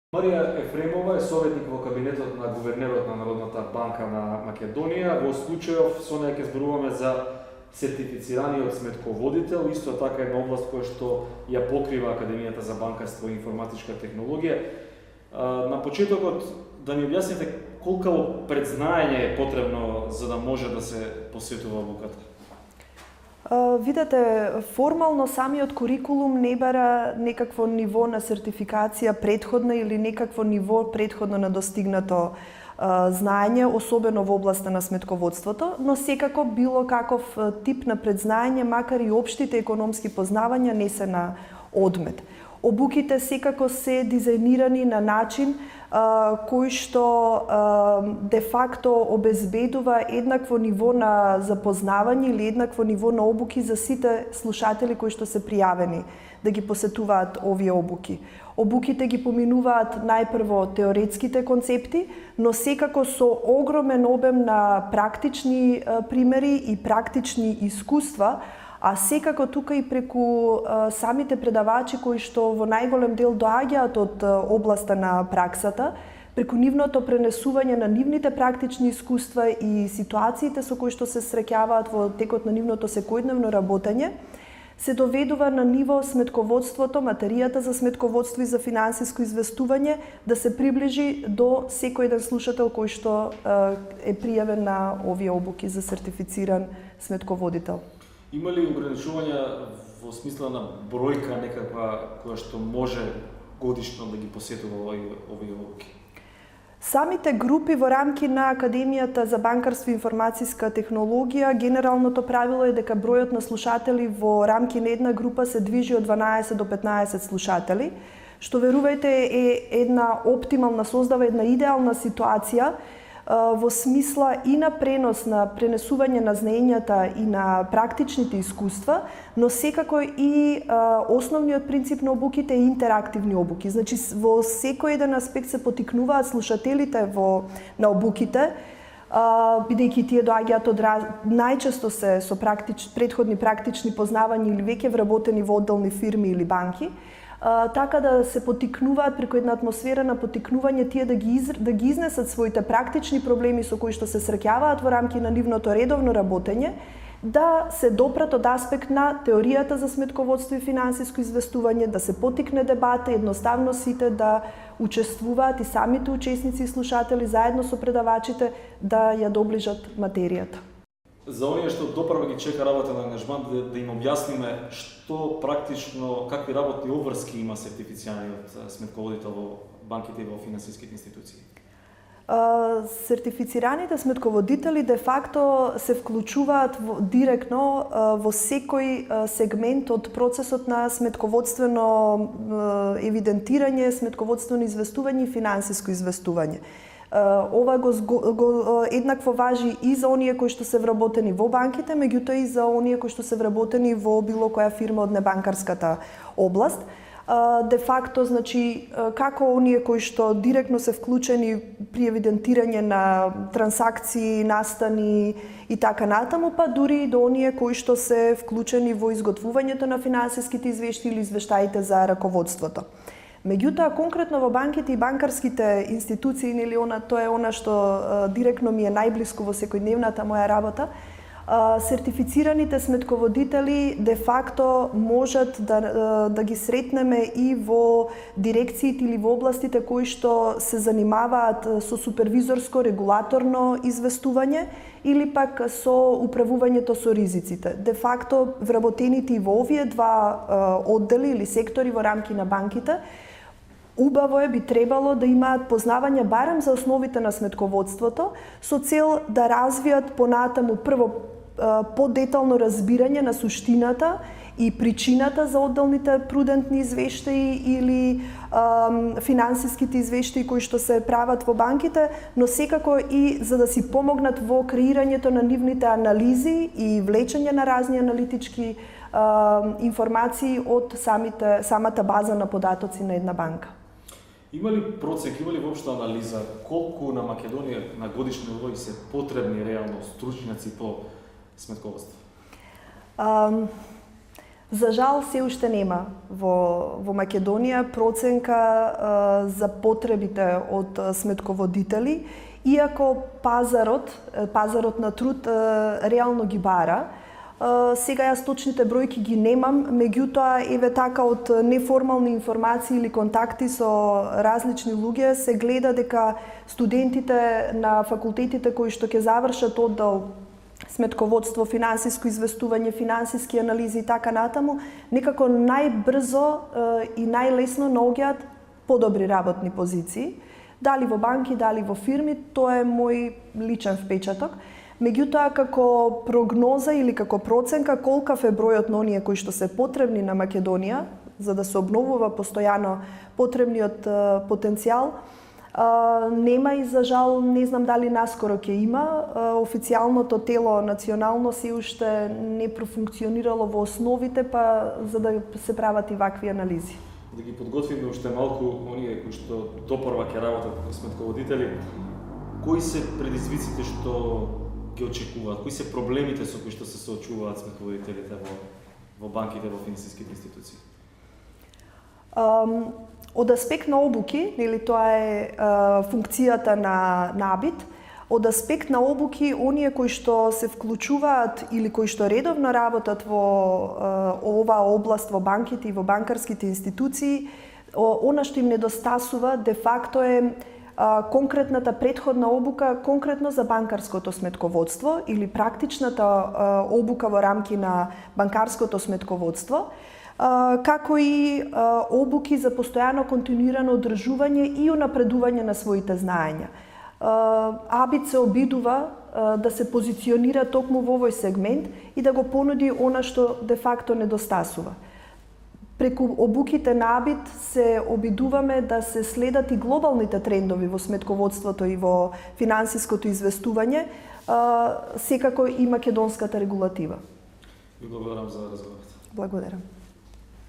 Марија Ефремова е советник во кабинетот на гувернерот на Народната банка на Македонија. Во случајов со неја ќе зборуваме за сертифицираниот сметководител, исто така една област која што ја покрива Академијата за банкарство и информатичка технологија. На почетокот да ни објасните колку предзнаење е потребно за да може да се посветува обуката. Видете, формално самиот курикулум не бара некакво ниво на сертификација предходна или некакво ниво предходно на достигнато знаење, особено во областа на сметководството, но секако било каков тип на предзнаење, макар и општите економски познавања не се на одмет. Обуките секако се дизајнирани на начин кој што де факто обезбедува еднакво ниво на запознавање или еднакво ниво на обуки за сите слушатели кои што се пријавени да ги посетуваат овие обуки. Обуките ги поминуваат најпрво теоретските концепти, но секако со огромен обем на практични примери и практични искуства, а секако тука и преку самите предавачи кои што во најголем дел доаѓаат од областа на праксата, преку нивното пренесување на нивните практични искуства и ситуациите со кои што се среќаваат во текот на нивното секојдневно работење, се доведува на ниво сметководството, материјата за сметководство и за финансиско известување да се приближи до секој еден слушател кој што е пријавен на овие обуки за сертифициран сметководител. Има ли ограничувања во смисла на бројка некаква која што може годишно да ги посетува овие обуки? Самите групи во рамки на Академијата за банкарство и информацијска технологија, генералното правило е дека бројот на слушатели во рамки на една група се движи од 12 до 15 слушатели, што верувајте е една оптимална, создава една идеална ситуација во смисла и на пренос, на пренесување на знаењата и на практичните искуства, но секако и основниот принцип на обуките е интерактивни обуки. Значи, во секој еден аспект се потикнуваат слушателите на обуките, бидејќи тие доаѓаат од најчесто се со предходни практични познавања или веќе вработени во одделни фирми или банки, така да се потикнуваат преку една атмосфера на потикнување тие да ги изнесат своите практични проблеми со кои што се среќаваат во рамки на нивното редовно работење, да се допрат од аспект на теоријата за сметководство и финансиско известување, да се потикне дебата, едноставно сите да учествуваат и самите учесници и слушатели заедно со предавачите да ја доближат материјата. За оние што допрва ги чека работа на ангажман, да им објасниме што практично, какви работни обврски има сертифицираниот сметководител во банките и во финансиските институции? Сертифицираните сметководители де факто се вклучуваат директно во секој сегмент од процесот на сметководствено евидентирање, сметководствено известување и финансиско известување. Ова го еднакво важи и за оние кои што се вработени во банките, меѓутоа и за оние кои што се вработени во било која фирма од небанкарската област. Де факто, значи, како оние кои што директно се вклучени при евидентирање на трансакции, настани и така натаму, па дури и до оние кои што се вклучени во изготвувањето на финансиските извештаи или извештаите за раководството. Меѓутоа, конкретно во банките и банкарските институции, тоа е она што директно ми е најблиску во секојдневната моја работа, сертифицираните сметководители де факто можат да ги сретнеме и во дирекциите или во областите кои што се занимаваат со супервизорско регулаторно известување или пак со управувањето со ризиците. Де факто вработените и во овие два оддели или сектори во рамки на банките убаво би требало да имаат познавање барем за основите на сметководството со цел да развијат понатаму прво подетално разбирање на суштината и причината за одделните прудентни извештаи или финансиските извештаи кои што се прават во банките, но секако и за да си помогнат во креирањето на нивните анализи и влечење на разни аналитички информации од самата база на податоци на една банка. Има ли процек, има ли воопшто анализа колку на Македонија на годишни ниво се потребни реално стручњаци по сметководство? За жал, се уште нема во Македонија проценка за потребите од сметководители, иако пазарот на труд реално ги бара. Сега јас точните бројки ги немам, меѓутоа еве така од неформални информации или контакти со различни луѓе се гледа дека студентите на факултетите кои што ќе завршат оддел сметководство, финансиско известување, финансиски анализи и така натаму, некако најбрзо и најлесно наоѓаат подобри работни позиции. Дали во банки, дали во фирми, тоа е мој личен впечаток. Меѓутоа, како прогноза или како проценка, колкав е бројот на оние кои што се потребни на Македонија, за да се обновува постојано потребниот потенцијал, нема и за жал, не знам дали наскоро ќе има. Официјалното тело национално се уште не профункционирало во основите, па за да се прават и вакви анализи. Да ги подготвиме уште малку оние кои што допорва ќе работат како сметководители, кои се предизвиците што ги очекуваат, кои се проблемите со кои што се соочуваат сметководителите во банките, во финансиските институции? Од аспект на обуки, нели тоа е функцијата на АБИТ, од аспект на обуки, оние кои што се вклучуваат или кои што редовно работат во оваа област, во банките и во банкарските институции, она што им недостасува де факто е конкретната претходна обука конкретно за банкарското сметководство или практичната обука во рамки на банкарското сметководство, како и обуки за постојано континуирано одржување и унапредување на своите знаења. АБИТ се обидува да се позиционира токму во овој сегмент и да го понуди она што де факто недостасува. Преку обуките на АБИТ се обидуваме да се следат и глобалните трендови во сметководството и во финансиското известување, секако и македонската регулатива. Ви благодарам за разговорот. Благодарам.